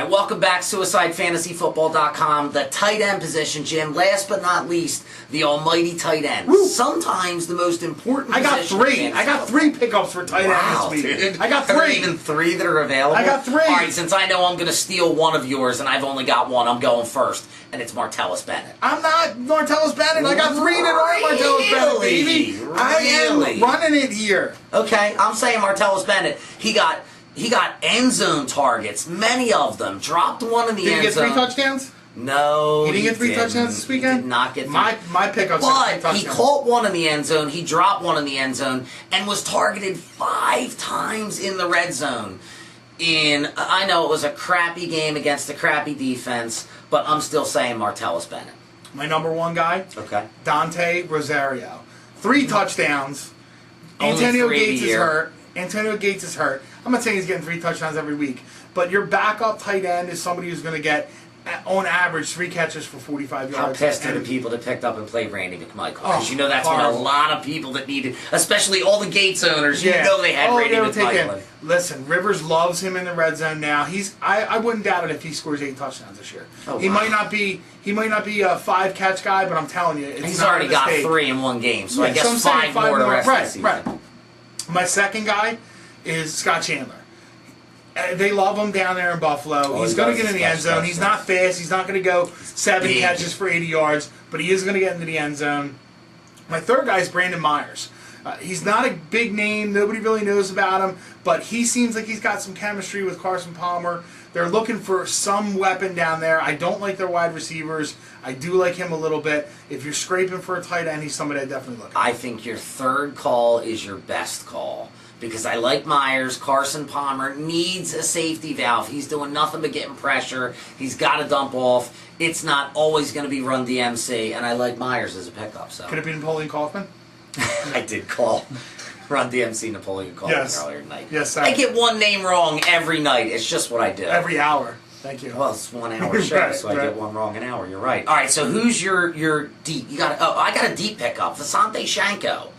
right, welcome back, SuicideFantasyFootball.com. The tight end position, Jim. Last but not least, the almighty tight end. Woo. Sometimes the most important I got position. three. I got three pickups for tight end this week. Dude. I got Are there three. even three that are available? I got three. All right, since I know I'm going to steal one of yours and I've only got one, I'm going first, and it's Martellus Bennett. I'm not Martellus Bennett. I got three that are Martellus Bennett, baby. Really? I am running it here. Okay, I'm saying Martellus Bennett. He got end zone targets, many of them. Dropped one in the end zone. Did he get 3 touchdowns? No, he didn't get 3 touchdowns this weekend. He did not get 3. My pickups. But he caught one in the end zone. He dropped one in the end zone and was targeted 5 times in the red zone. I know it was a crappy game against a crappy defense, but I'm still saying Martellus Bennett. My number one guy. Okay. Dante Rosario, 3 touchdowns. Only Antonio 3 Gates is hurt. Antonio Gates is hurt. I'm not saying he's getting 3 touchdowns every week, but your backup tight end is somebody who's going to get, on average, 3 catches for 45 yards. How pissed are the people that picked up and played Randy McMichael? Because Oh, you know that's horrible. what a lot of people that needed, especially all the Gates owners, you know they had Randy McMichael. Listen, Rivers loves him in the red zone now. I wouldn't doubt it if he scores 8 touchdowns this year. Oh, he wow. might not be a 5-catch guy, but I'm telling you, it's He's not already a got mistake. 3 in one game, so Yeah, I guess so I'm saying 5 more the rest of the season. Right. My second guy is Scott Chandler. They love him down there in Buffalo. He's going to get in the end zone. He's not fast. He's not going to go 7 catches for 80 yards, but he is going to get into the end zone. My third guy is Brandon Myers. He's not a big name. Nobody really knows about him, but he seems like he's got some chemistry with Carson Palmer. They're looking for some weapon down there. I don't like their wide receivers. I do like him a little bit. If you're scraping for a tight end, he's somebody I definitely look at. I think your third call is your best call. Because I like Myers. Carson Palmer needs a safety valve. He's doing nothing but getting pressure. He's got to dump off. It's not always going to be Run DMC, and I like Myers as a pickup. So Could it be Napoleon Kaufman? I did call Run DMC Napoleon Kaufman earlier tonight. Yes, sir. I get one name wrong every night. It's just what I do. Every hour. Thank you. Well, it's 1 hour show, Right, so I get one wrong an hour. You're right. All right, so who's your deep? I got a deep pickup. Vasante Shanko.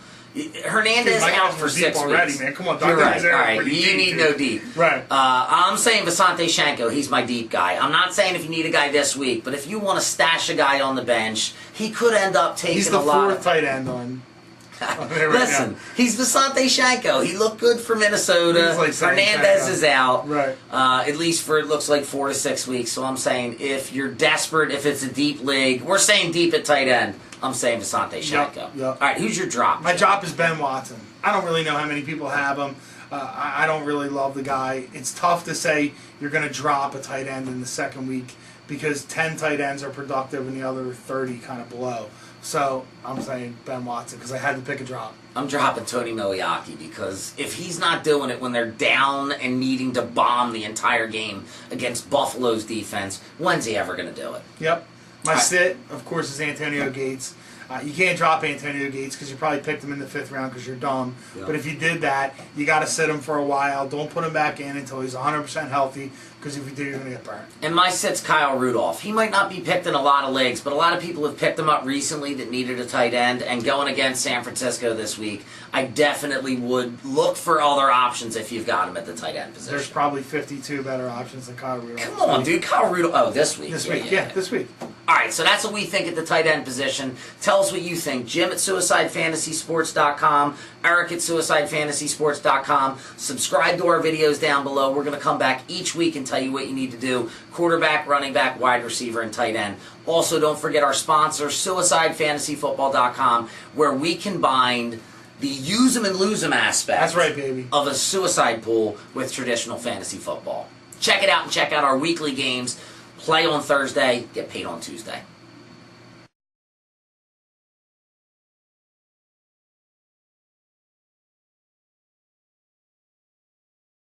Hernandez out for 6 already, weeks. man. Come on, You're right. All right, pretty you deep, need dude. no deep. Right. I'm saying Vasante Shanko. He's my deep guy. I'm not saying if you need a guy this week, but if you want to stash a guy on the bench, he could end up taking He's the a lot. 4th tight end on. Listen, he's Vasante Shanko. He looked good for Minnesota. Like Hernandez is out. Right. At least for, it looks like, 4 to 6 weeks. So I'm saying if you're desperate, if it's a deep league, we're saying deep at tight end. I'm saying Vasante Shanko. Yep. All right, who's your drop? My drop is Ben Watson. I don't really know how many people have him. I don't really love the guy. It's tough to say you're going to drop a tight end in the second week because 10 tight ends are productive and the other 30 kind of blow. So I'm saying Ben Watson because I had to pick a drop. I'm dropping Tony Miliaki because if he's not doing it when they're down and needing to bomb the entire game against Buffalo's defense, when's he ever going to do it? Yep. My sit, of course, is Antonio Gates. You can't drop Antonio Gates because you probably picked him in the 5th round because you're dumb. Yep. But if you did that, you got to sit him for a while. Don't put him back in until he's 100% healthy because if you do, you're going to get burned. And my sit's Kyle Rudolph. He might not be picked in a lot of leagues, but a lot of people have picked him up recently that needed a tight end. And going against San Francisco this week, I definitely would look for other options if you've got him at the tight end position. There's probably 52 better options than Kyle Rudolph. Come on, dude. Kyle Rudolph. Oh, this week. This week, yeah, this week. All right, so that's what we think at the tight end position. Tell us what you think. Jim at SuicideFantasySports.com, Eric at SuicideFantasySports.com. Subscribe to our videos down below. We're going to come back each week and tell you what you need to do. Quarterback, running back, wide receiver, and tight end. Also, don't forget our sponsor, SuicideFantasyFootball.com, where we combined the use 'em and lose 'em aspect That's right, baby. of a suicide pool with traditional fantasy football. Check it out and check out our weekly games. Play on Thursday, get paid on Tuesday.